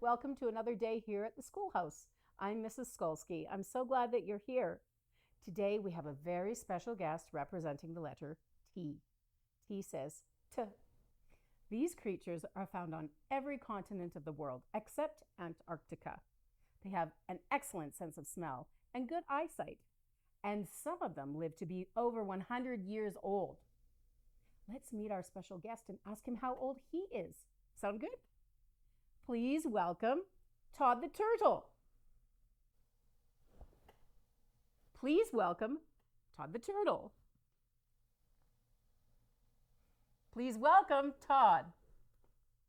Welcome to another day here at the Schoolhouse. I'm Mrs. Skulski. I'm so glad that you're here. Today we have a very special guest representing the letter T. T says T. These creatures are found on every continent of the world except Antarctica. They have an excellent sense of smell and good eyesight, and some of them live to be over 100 years old. Let's meet our special guest and ask him how old he is. Sound good? Please welcome Todd the Turtle. Please welcome Todd the Turtle. Please welcome Todd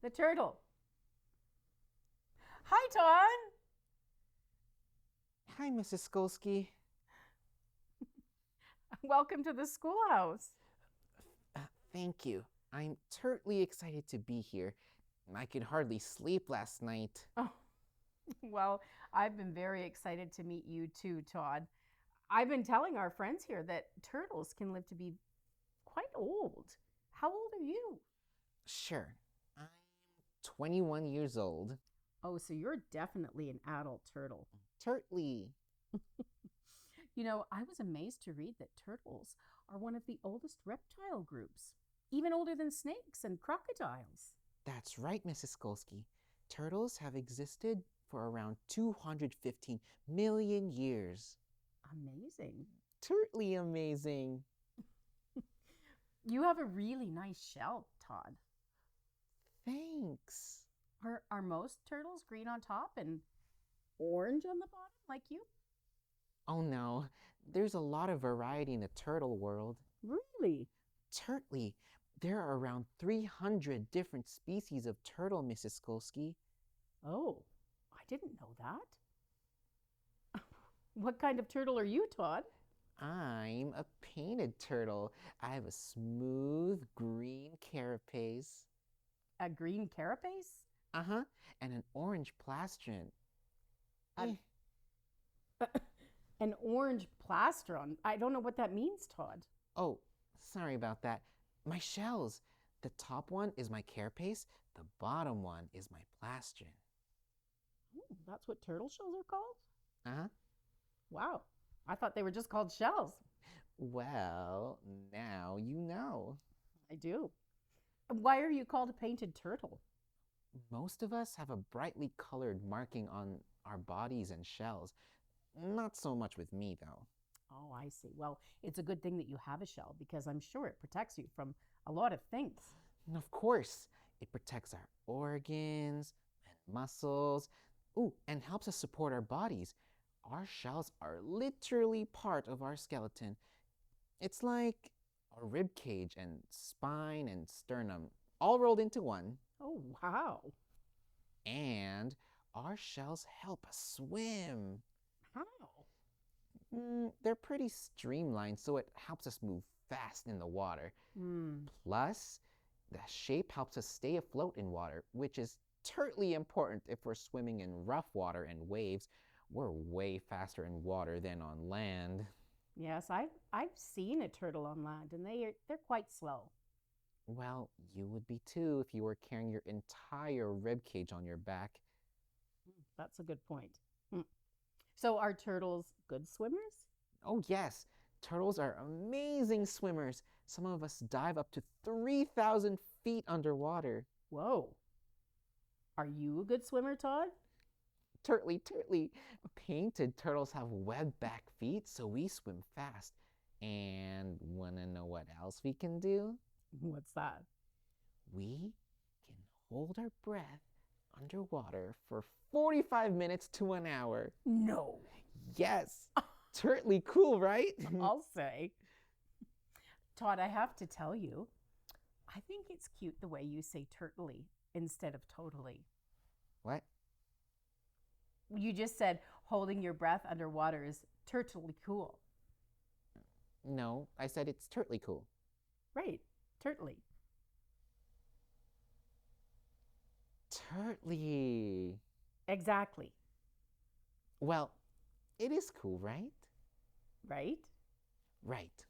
the Turtle. Hi, Todd. Hi, Mrs. Skulski. Welcome to the Schoolhouse. Thank you. I'm terribly excited to be here. I could hardly sleep last night. Oh, well, I've been very excited to meet you too, Todd. I've been telling our friends here that turtles can live to be quite old. How old are you? Sure, I'm 21 years old. Oh, so you're definitely an adult turtle. Turtly. I was amazed to read that turtles are one of the oldest reptile groups, even older than snakes and crocodiles. That's right, Mrs. Skulski. Turtles have existed for around 215 million years. Amazing. Turtly amazing. You have a really nice shell, Todd. Thanks. Are most turtles green on top and orange on the bottom, like you? Oh no, there's a lot of variety in the turtle world. Really? Turtly, there are around 300 different species of turtle, Mrs. Skulski. Oh, I didn't know that. What kind of turtle are you, Todd? I'm a painted turtle. I have a smooth green carapace. A green carapace? Uh-huh, and an orange plastron. A, an orange plastron? I don't know what that means, Todd. Oh, sorry about that. My shells. The top one is my carapace. The bottom one is my plastron. Oh, that's what turtle shells are called? Uh-huh. Wow. I thought they were just called shells. Well, now you know. I do. Why are you called a painted turtle? Most of us have a brightly colored marking on our bodies and shells. Not so much with me, though. Oh, I see. Well, it's a good thing that you have a shell because I'm sure it protects you from a lot of things. And of course, it protects our organs and muscles. Ooh, and helps us support our bodies. Our shells are literally part of our skeleton. It's like a rib cage and spine and sternum all rolled into one. Oh, wow. And our shells help us swim. How? They're pretty streamlined, so it helps us move fast in the water. Hmm. Plus, the shape helps us stay afloat in water, which is terribly important if we're swimming in rough water and waves. We're way faster in water than on land. Yes, I've seen a turtle on land and they're quite slow. Well, you would be too if you were carrying your entire rib cage on your back. That's a good point. Hmm. So are turtles good swimmers? Oh, yes, turtles are amazing swimmers. Some of us dive up to 3,000 feet underwater. Whoa. Are you a good swimmer, Todd? Turtly, turtly. Painted turtles have webbed back feet, so we swim fast. And wanna know what else we can do? What's that? We can hold our breath underwater for 45 minutes to an hour. No. Yes, turtly cool, right? I'll say. Todd, I have to tell you, I think it's cute the way you say turtly instead of totally. What? You just said holding your breath underwater is turtly cool. No, I said it's turtly cool. Right, turtly. Turtly. Exactly. Well, it is cool, right? Right? Right.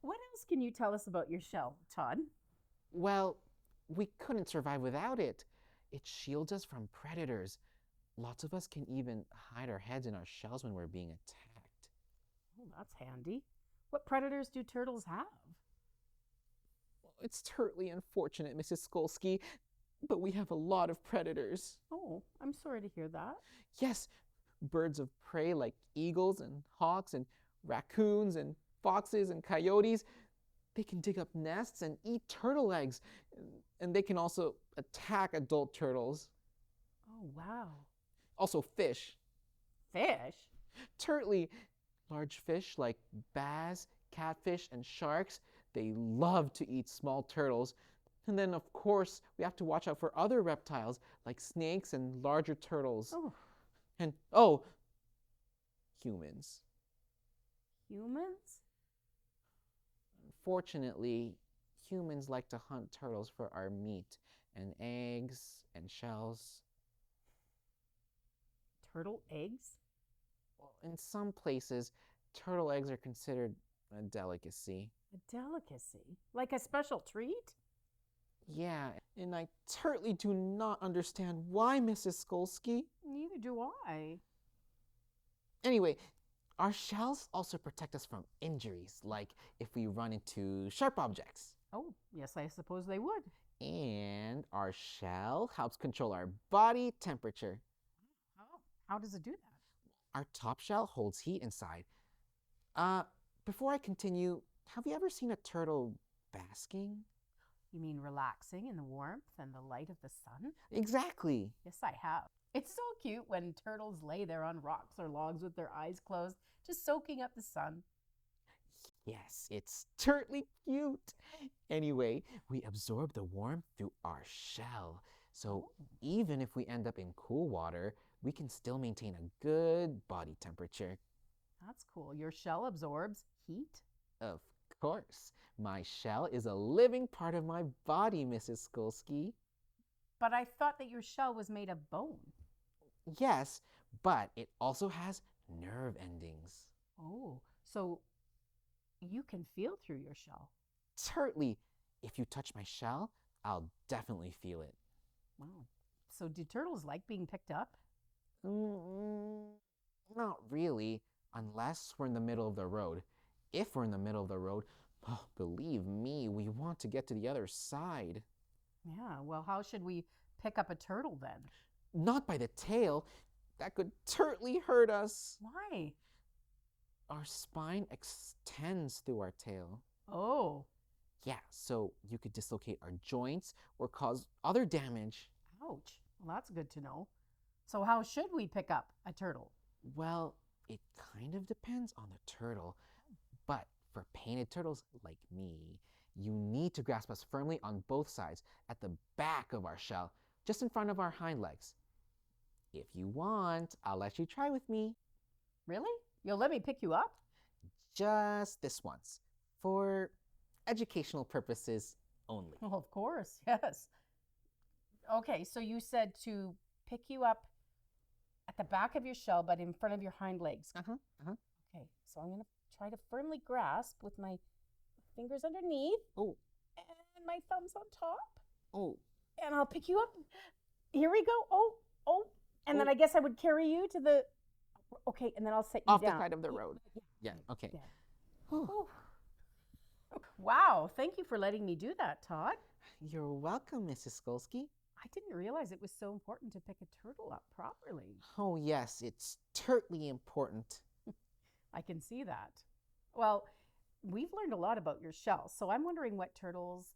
What else can you tell us about your shell, Todd? Well, We couldn't survive without it. It shields us from predators. Lots of us can even hide our heads in our shells when we're being attacked. Oh, that's handy. What predators do turtles have? It's terribly unfortunate, Mrs. Skulski, but we have a lot of predators. Oh, I'm sorry to hear that. Yes, birds of prey like eagles and hawks and raccoons and foxes and coyotes. They can dig up nests and eat turtle eggs, and they can also attack adult turtles. Oh, wow. Also, fish. Fish? Turtly, large fish like bass, catfish, and sharks, they love to eat small turtles. And then, of course, we have to watch out for other reptiles like snakes and larger turtles. Oh, And, humans. humans? Unfortunately, humans like to hunt turtles for our meat and eggs and shells. Turtle eggs? Well, in some places, turtle eggs are considered a delicacy. A delicacy? Like a special treat? Yeah, and I certainly do not understand why, Mrs. Skolsky. Neither do I. Anyway, our shells also protect us from injuries, like if we run into sharp objects. Oh, yes, I suppose they would. And our shell helps control our body temperature. Oh, how does it do that? Our top shell holds heat inside. Before I continue, have you ever seen a turtle basking? You mean relaxing in the warmth and the light of the sun? Exactly. Yes, I have. It's so cute when turtles lay there on rocks or logs with their eyes closed, just soaking up the sun. Yes, it's certainly cute. Anyway, we absorb the warmth through our shell. So even if we end up in cool water, we can still maintain a good body temperature. That's cool. Your shell absorbs heat? Of course, my shell is a living part of my body, Mrs. Skolsky. But I thought that your shell was made of bone. Yes, but it also has nerve endings. Oh, so you can feel through your shell. Certainly, if you touch my shell, I'll definitely feel it. Wow. So do turtles like being picked up? Not really, unless we're in the middle of the road. If we're in the middle of the road, oh, believe me, we want to get to the other side. Yeah, well, how should we pick up a turtle then? Not by the tail. That could certainly hurt us. Why? Our spine extends through our tail. Oh, Yeah, so you could dislocate our joints or cause other damage. ouch. Well, that's good to know. So how should we pick up a turtle? Well, it kind of depends on the turtle. But for painted turtles like me, you need to grasp us firmly on both sides at the back of our shell, just in front of our hind legs. If you want, I'll let you try with me. Really? You'll let me pick you up? Just this once, for educational purposes only. Well, of course, yes. Okay, so you said to pick you up at the back of your shell, but in front of your hind legs. Okay, so I'm going to try to firmly grasp with my fingers underneath. Oh. And my thumbs on top. Oh. And I'll pick you up. Here we go. Oh. And then I guess I would carry you to the... Okay, and then I'll set you Off down. the side of the road. Yeah, okay. Yeah. Whew. Wow, thank you for letting me do that, Todd. You're welcome, Mrs. Skolsky. I didn't realize it was so important to pick a turtle up properly. Oh, yes, it's certainly important. I can see that. Well, we've learned a lot about your shell, so I'm wondering what turtles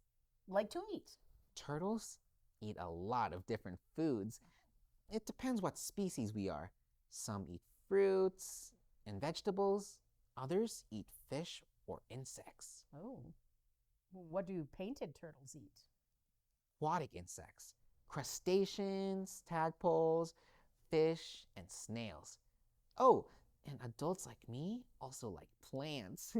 like to eat. Turtles eat a lot of different foods. It depends what species we are. Some eat fruits and vegetables. Others eat fish or insects. Oh. What do painted turtles eat? Aquatic insects, crustaceans, tadpoles, fish, and snails. Oh, and adults like me also like plants.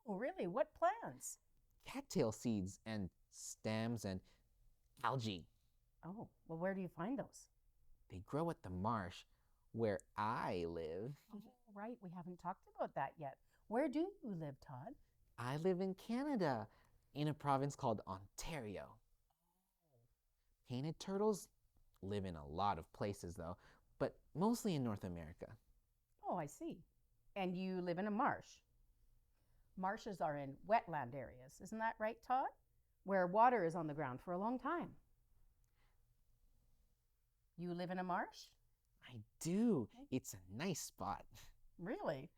Oh, really? What plants? Cattail seeds and stems and algae. Oh, well, where do you find those? They grow at the marsh where I live. Oh, right. We haven't talked about that yet. Where do you live, Todd? I live in Canada, in a province called Ontario. Painted turtles live in a lot of places, though, but mostly in North America. Oh, I see. And you live in a marsh. Marshes are in wetland areas. Isn't that right, Todd? Where water is on the ground for a long time. You live in a marsh? I do. It's a nice spot. Really?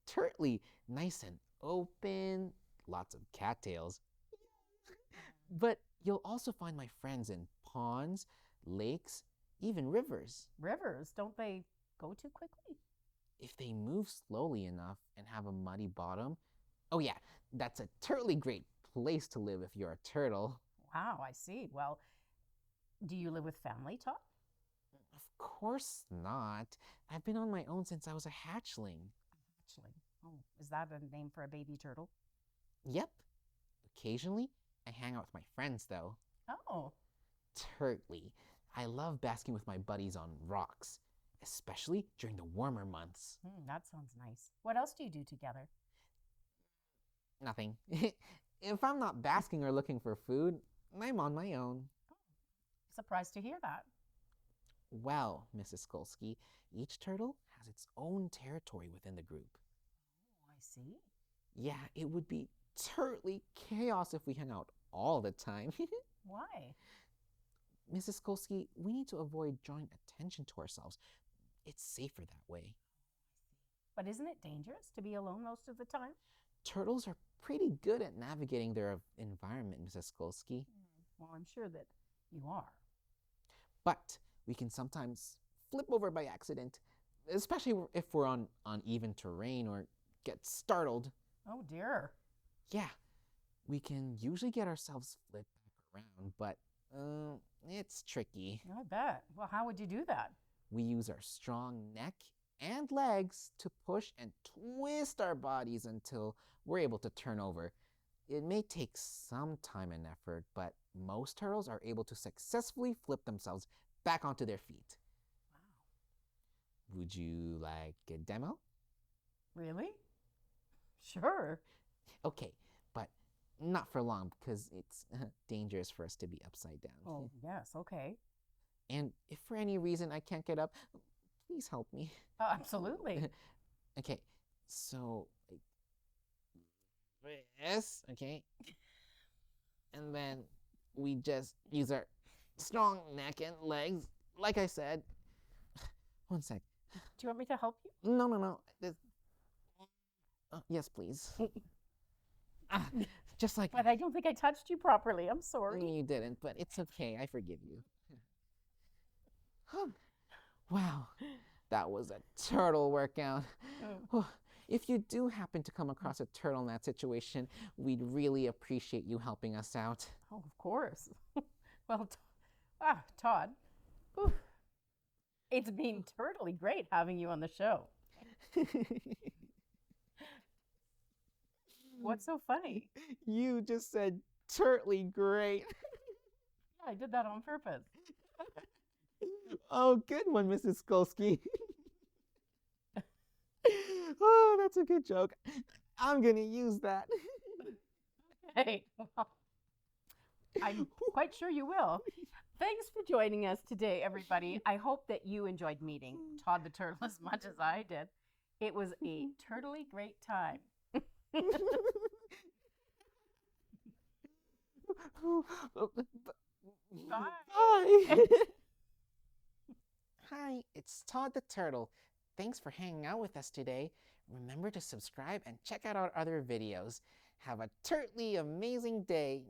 Turtly, nice and open, lots of cattails. But you'll also find my friends in ponds, lakes, even rivers. Rivers, don't they go too quickly? If they move slowly enough and have a muddy bottom, oh yeah, that's a totally great place to live if you're a turtle. Wow, I see. Well, do you live with family, Todd? Of course not. I've been on my own since I was a hatchling. Hatchling. Oh, is that a name for a baby turtle? Yep. Occasionally, I hang out with my friends, though. Oh. Turtly. I love basking with my buddies on rocks, especially during the warmer months. That sounds nice. What else do you do together? Nothing. If I'm not basking or looking for food, I'm on my own. Surprised to hear that. Well, Mrs. Skulski, each turtle has its own territory within the group. Oh, I see. Yeah, it would be totally chaos if we hung out all the time. Why? Mrs. Skulski, we need to avoid drawing attention to ourselves. It's safer that way. But isn't it dangerous to be alone most of the time? Turtles are pretty good at navigating their environment, Mrs. Skulski. Well, I'm sure that you are. But we can sometimes flip over by accident, especially if we're on uneven terrain or get startled. Oh, dear. Yeah, we can usually get ourselves flipped back around, but it's tricky. I bet. Well, how would you do that? We use our strong neck and legs to push and twist our bodies until we're able to turn over. It may take some time and effort, but most turtles are able to successfully flip themselves back onto their feet. Wow. Would you like a demo? Really? Sure. Okay, but not for long because it's dangerous for us to be upside down. Oh, yes, okay. And if for any reason I can't get up, please help me. Oh, absolutely. Okay, so like this, okay? And then we just use our strong neck and legs, like I said. One sec. Do you want me to help you? No. Yes, please. Just like... But I don't think I touched you properly. I'm sorry. You didn't, but it's okay. I forgive you. Wow, that was a turtle workout. Oh. If you do happen to come across a turtle in that situation, we'd really appreciate you helping us out. Oh, of course. Well, Todd, whew, it's been totally great having you on the show. What's so funny? You just said totally great. Yeah, I did that on purpose. Oh, good one, Mrs. Skulski. Oh, that's a good joke. I'm going to use that. Hey, well, I'm quite sure you will. Thanks for joining us today, everybody. I hope that you enjoyed meeting Todd the Turtle as much as I did. It was a turtly great time. Bye. Bye. Hi, it's Todd the Turtle. Thanks for hanging out with us today. Remember to subscribe and check out our other videos. Have a turtly amazing day.